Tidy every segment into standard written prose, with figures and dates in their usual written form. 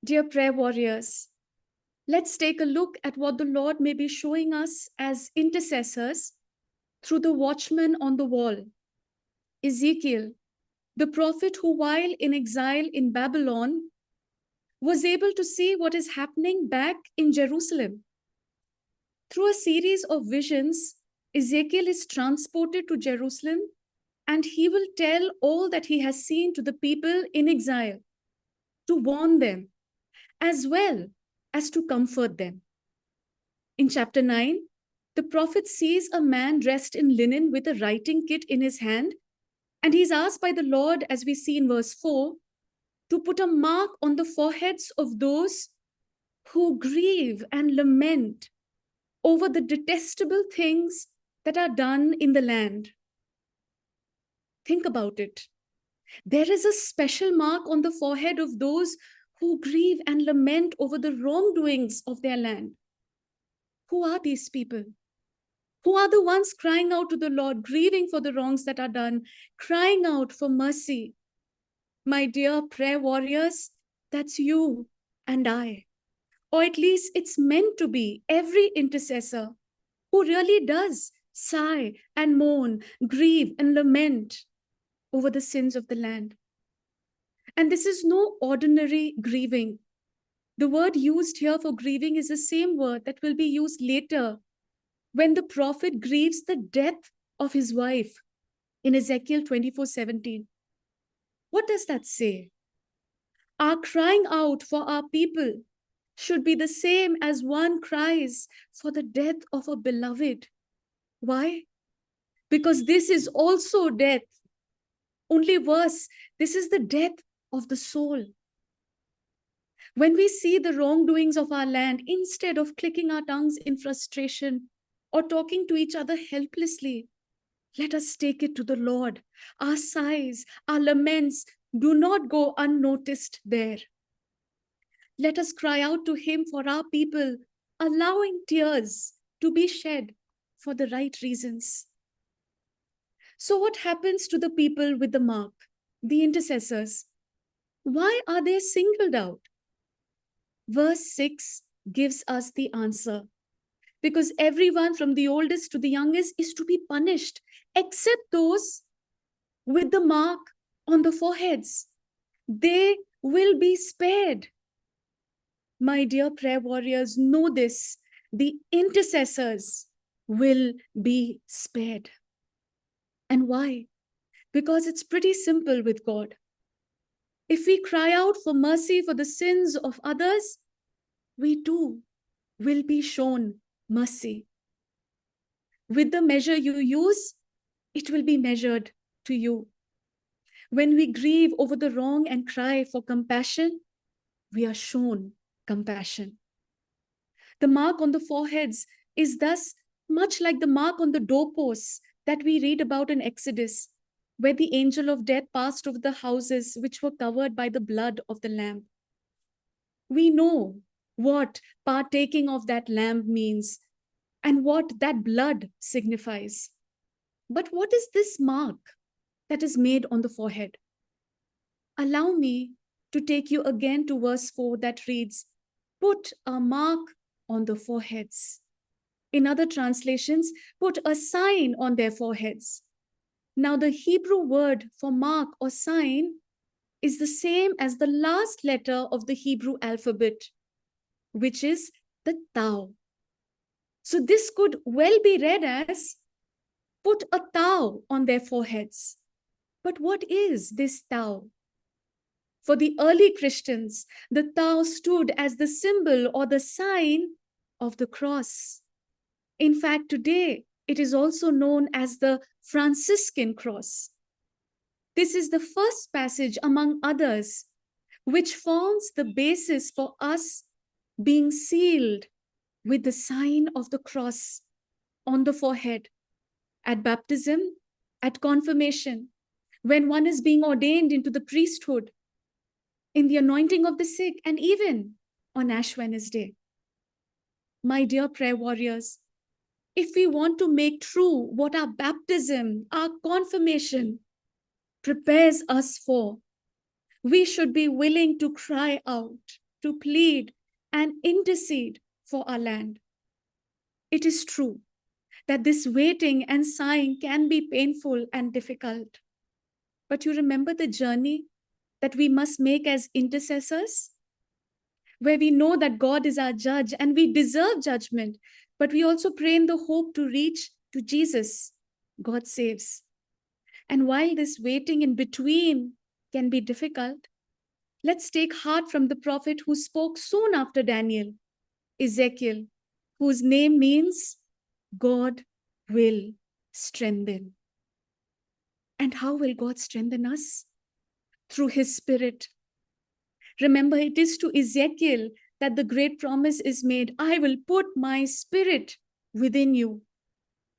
Dear prayer warriors, let's take a look at what the Lord may be showing us as intercessors through the watchman on the wall, Ezekiel, the prophet who, while in exile in Babylon, was able to see what is happening back in Jerusalem. Through a series of visions, Ezekiel is transported to Jerusalem and he will tell all that he has seen to the people in exile, to warn them, as well as to comfort them. In chapter 9, the prophet sees a man dressed in linen with a writing kit in his hand, and he's asked by the Lord, as we see in verse 4, to put a mark on the foreheads of those who grieve and lament over the detestable things that are done in the land. Think about it. There is a special mark on the forehead of those who grieve and lament over the wrongdoings of their land. Who are these people? Who are the ones crying out to the Lord, grieving for the wrongs that are done, crying out for mercy? My dear prayer warriors, that's you and I. Or at least it's meant to be every intercessor who really does sigh and moan, grieve and lament over the sins of the land. And this is no ordinary grieving. The word used here for grieving is the same word that will be used later when the prophet grieves the death of his wife in Ezekiel 24:17. What does that say? Our crying out for our people should be the same as one cries for the death of a beloved. Why? Because this is also death. Only worse, this is the death of the soul. When we see the wrongdoings of our land, instead of clicking our tongues in frustration or talking to each other helplessly, let us take it to the Lord. Our sighs, our laments do not go unnoticed there. Let us cry out to Him for our people, allowing tears to be shed for the right reasons. So, what happens to the people with the mark, the intercessors? Why are they singled out? Verse 6 gives us the answer. Because everyone from the oldest to the youngest is to be punished, except those with the mark on the foreheads. They will be spared. My dear prayer warriors, know this: the intercessors will be spared. And why? Because it's pretty simple with God. If we cry out for mercy for the sins of others, we too will be shown mercy. With the measure you use, it will be measured to you. When we grieve over the wrong and cry for compassion, we are shown compassion. The mark on the foreheads is thus much like the mark on the doorposts that we read about in Exodus, where the angel of death passed over the houses which were covered by the blood of the lamb. We know what partaking of that lamb means and what that blood signifies. But what is this mark that is made on the forehead? Allow me to take you again to verse 4 that reads, "Put a mark on the foreheads." In other translations, put a sign on their foreheads. Now, the Hebrew word for mark or sign is the same as the last letter of the Hebrew alphabet, which is the Tau. So this could well be read as, put a Tau on their foreheads. But what is this Tau? For the early Christians, the Tau stood as the symbol or the sign of the cross. In fact, today, it is also known as the Franciscan cross. This is the first passage among others, which forms the basis for us being sealed with the sign of the cross on the forehead at baptism, at confirmation, when one is being ordained into the priesthood, in the anointing of the sick, and even on Ash Wednesday. My dear prayer warriors, if we want to make true what our baptism, our confirmation prepares us for, we should be willing to cry out, to plead and intercede for our land. It is true that this waiting and sighing can be painful and difficult. But you remember the journey that we must make as intercessors, where we know that God is our judge and we deserve judgment, but we also pray in the hope to reach to Jesus. God saves. And while this waiting in between can be difficult, let's take heart from the prophet who spoke soon after Daniel, Ezekiel, whose name means God will strengthen. And how will God strengthen us? Through his spirit. Remember, it is to Ezekiel that the great promise is made. I will put my spirit within you.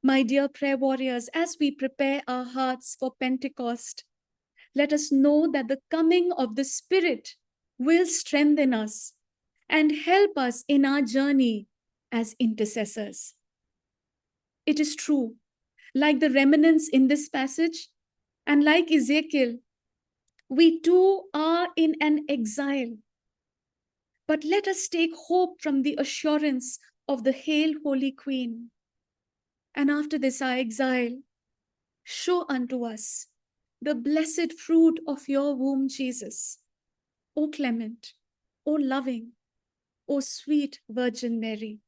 My dear prayer warriors, as we prepare our hearts for Pentecost, let us know that the coming of the Spirit will strengthen us and help us in our journey as intercessors. It is true, like the remnants in this passage, and like Ezekiel, we too are in an exile. But let us take hope from the assurance of the Hail, Holy Queen. And after this our exile, show unto us the blessed fruit of your womb, Jesus. O clement, O loving, O sweet Virgin Mary.